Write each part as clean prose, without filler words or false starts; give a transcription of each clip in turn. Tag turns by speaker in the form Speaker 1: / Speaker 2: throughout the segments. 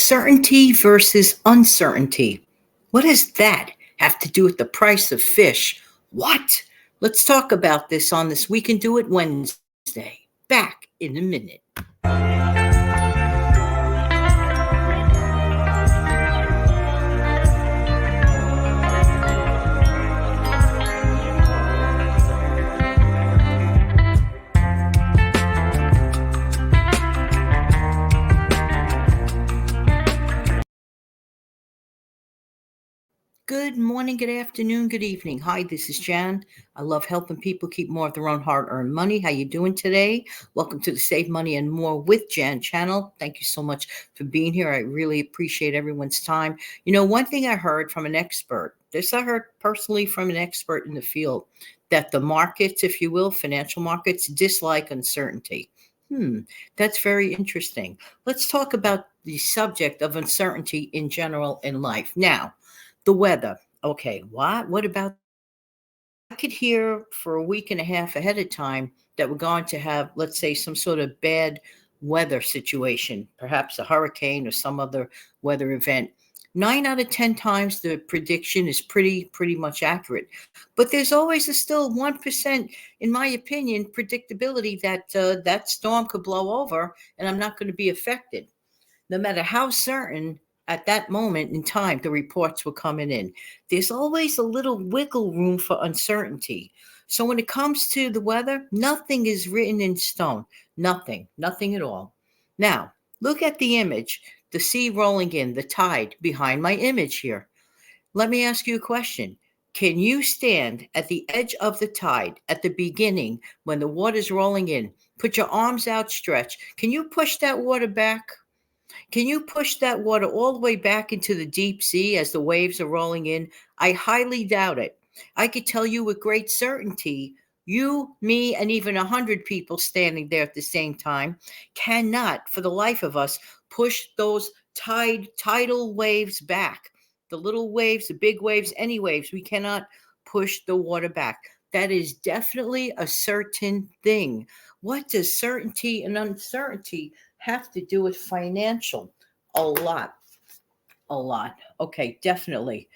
Speaker 1: Certainty versus uncertainty. What does that have to do with the price of fish? What? Let's talk about this on this We Can Do It Wednesday. Back in a minute. Good morning, good afternoon, good evening. Hi, this is Jan. I love helping people keep more of their own hard-earned money. How you doing today? Welcome to the Save Money and More with Jan channel. Thank you so much for being here. I really appreciate everyone's time. You know, one thing I heard from an expert, I heard personally from an expert in the field, that the markets, if you will, financial markets, dislike uncertainty. That's very interesting. Let's talk about the subject of uncertainty in general in life. Now, the weather. Okay, what? What about? I could hear for a week and a half ahead of time that we're going to have, let's say, some sort of bad weather situation, perhaps a hurricane or some other weather event. 9 out of 10 times the prediction is pretty much accurate, but there's always a still 1%, in my opinion, predictability that that storm could blow over and I'm not going to be affected no matter how certain at that moment in time the reports were coming in. There's always a little wiggle room for uncertainty. So when it comes to the weather, nothing is written in stone. Nothing at all. Now, look at the image, the sea rolling in, the tide behind my image here. Let me ask you a question. Can you stand at the edge of the tide at the beginning when the water's rolling in? Put your arms outstretched. Can you push that water back? Can you push that water all the way back into the deep sea as the waves are rolling in? I highly doubt it. I could tell you with great certainty, you, me, and even 100 people standing there at the same time cannot, for the life of us, push those tidal waves back. The little waves, the big waves, any waves, we cannot push the water back. That is definitely a certain thing. What does certainty and uncertainty have to do with financial? A lot. A lot. Okay, definitely.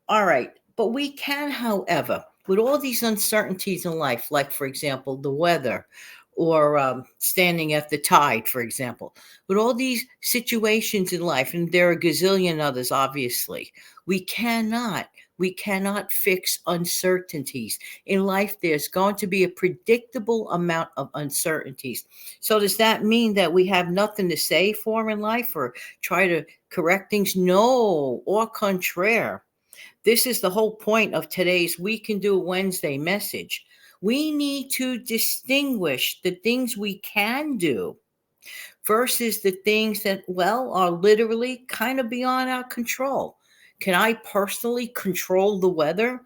Speaker 1: All right. But we can, however, with all these uncertainties in life, like, for example, the weather or standing at the tide, for example, with all these situations in life, and there are a gazillion others, obviously, we cannot. We cannot fix uncertainties. In life, there's going to be a predictable amount of uncertainties. So, does that mean that we have nothing to say for in life or try to correct things? No, au contraire. This is the whole point of today's We Can Do It Wednesday message. We need to distinguish the things we can do versus the things that, well, are literally kind of beyond our control. Can I personally control the weather?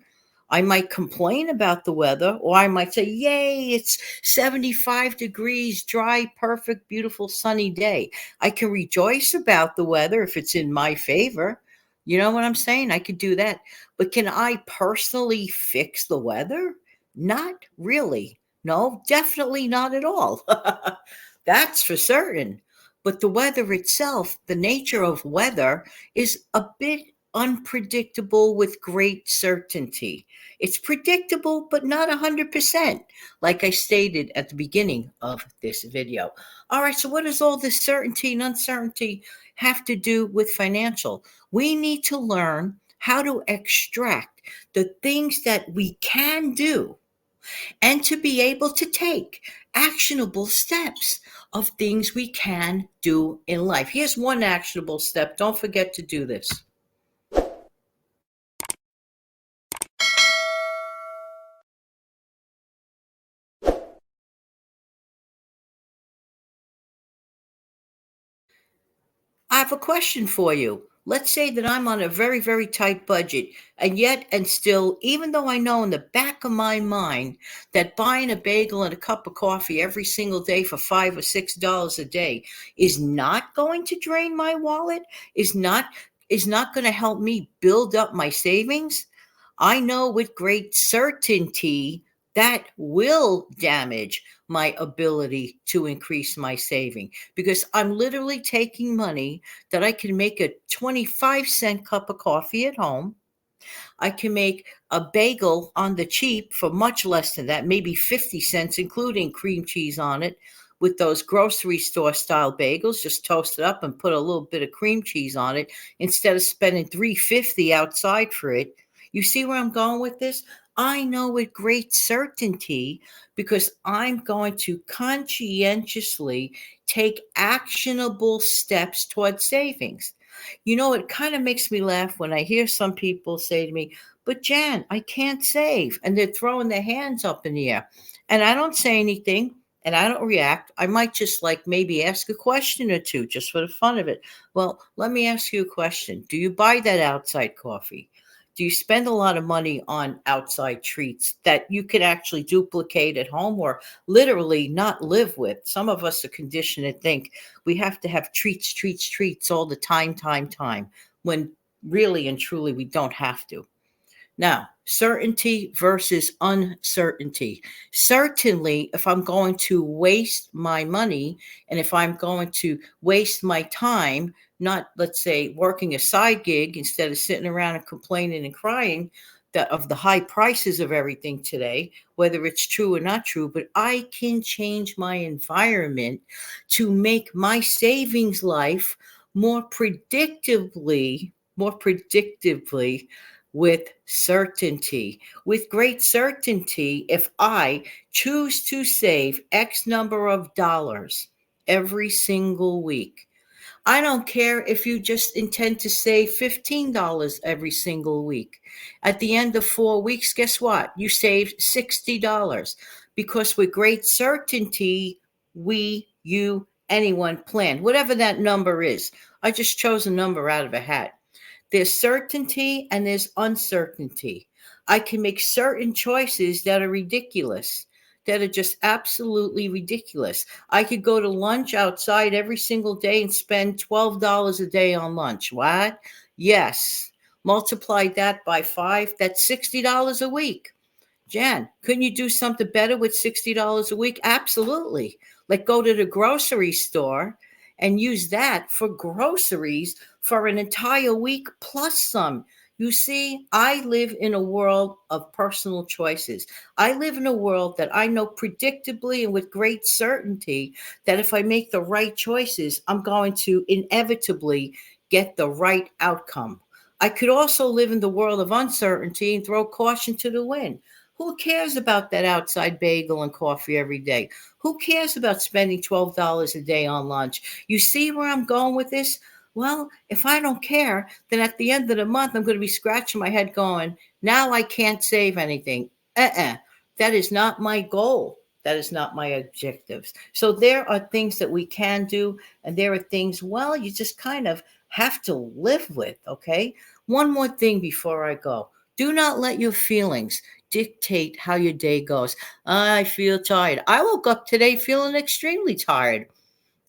Speaker 1: I might complain about the weather, or I might say, yay, it's 75 degrees, dry, perfect, beautiful, sunny day. I can rejoice about the weather if it's in my favor. You know what I'm saying? I could do that. But can I personally fix the weather? Not really. No, definitely not at all. That's for certain. But the weather itself, the nature of weather, is a bit unpredictable with great certainty. It's predictable, but not 100%, like I stated at the beginning of this video. All right, so what does all this certainty and uncertainty have to do with financial? We need to learn how to extract the things that we can do and to be able to take actionable steps of things we can do in life. Here's one actionable step. Don't forget to do this. I have a question for you. Let's say that I'm on a very tight budget, and yet, and still, even though I know in the back of my mind that buying a bagel and a cup of coffee every single day for $5 or $6 a day is not going to drain my wallet, is not going to help me build up my savings, I know with great certainty that will damage my ability to increase my saving, because I'm literally taking money that I can make a 25-cent cup of coffee at home. I can make a bagel on the cheap for much less than that, maybe 50 cents, including cream cheese on it, with those grocery store style bagels. Just toast it up and put a little bit of cream cheese on it instead of spending $3.50 outside for it. You see where I'm going with this? I know with great certainty, because I'm going to conscientiously take actionable steps towards savings. It kind of makes me laugh when I hear some people say to me, "But Jan, I can't save." And they're throwing their hands up in the air. And I don't say anything and I don't react. I might just like maybe ask a question or two just for the fun of it. Well, let me ask you a question. Do you buy that outside coffee? Do you spend a lot of money on outside treats that you could actually duplicate at home or literally not live with? Some of us are conditioned to think we have to have treats, treats, treats all the time, when really and truly we don't have to. Now, certainty versus uncertainty. Certainly, if I'm going to waste my money and if I'm going to waste my time, not, let's say, working a side gig instead of sitting around and complaining and crying of the high prices of everything today, whether it's true or not true, but I can change my environment to make my savings life more predictably with certainty. With great certainty, if I choose to save X number of dollars every single week, I don't care if you just intend to save $15 every single week. At the end of 4 weeks, guess what? You saved $60, because with great certainty, anyone plan, whatever that number is. I just chose a number out of a hat. There's certainty and there's uncertainty. I can make certain choices that are ridiculous, that are just absolutely ridiculous. I could go to lunch outside every single day and spend $12 a day on lunch. What? Yes. Multiply that by 5, that's $60 a week. Jan, couldn't you do something better with $60 a week? Absolutely. Like go to the grocery store and use that for groceries for an entire week plus some. You see, I live in a world of personal choices. I live in a world that I know predictably and with great certainty that if I make the right choices, I'm going to inevitably get the right outcome. I could also live in the world of uncertainty and throw caution to the wind. Who cares about that outside bagel and coffee every day? Who cares about spending $12 a day on lunch? You see where I'm going with this? Well, if I don't care, then at the end of the month, I'm going to be scratching my head going, now I can't save anything. That is not my goal. That is not my objectives. So there are things that we can do, and there are things, well, you just kind of have to live with, okay? One more thing before I go. Do not let your feelings dictate how your day goes. I feel tired. I woke up today feeling extremely tired.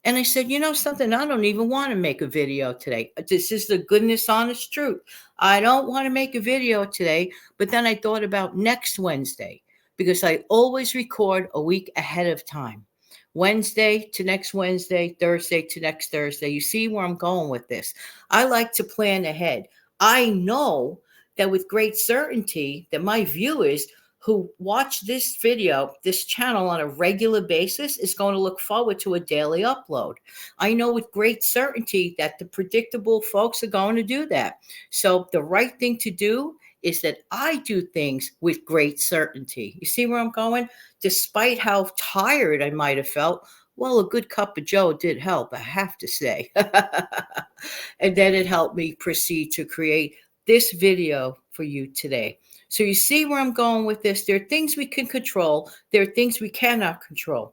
Speaker 1: And I said, something, I don't even want to make a video today. This is the goodness, honest truth. I don't want to make a video today. But then I thought about next Wednesday, because I always record a week ahead of time. Wednesday to next Wednesday, Thursday to next Thursday. You see where I'm going with this. I like to plan ahead. I know that with great certainty that my viewers who watch this video, this channel on a regular basis is going to look forward to a daily upload. I know with great certainty that the predictable folks are going to do that. So the right thing to do is that I do things with great certainty. You see where I'm going? Despite how tired I might have felt, well, a good cup of Joe did help, I have to say. And then it helped me proceed to create this video for you today. So you see where I'm going with this. There are things we can control. There are things we cannot control.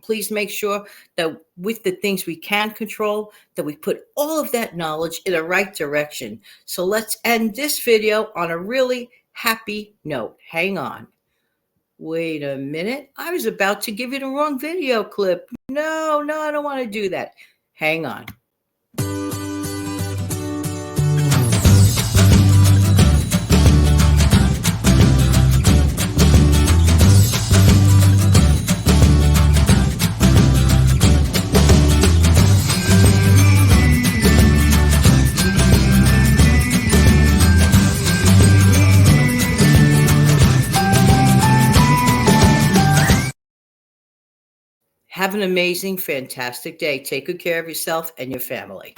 Speaker 1: Please make sure that with the things we can control, that we put all of that knowledge in the right direction. So let's end this video on a really happy note. Hang on. Wait a minute. I was about to give you the wrong video clip. No, I don't want to do that. Hang on. Have an amazing, fantastic day. Take good care of yourself and your family.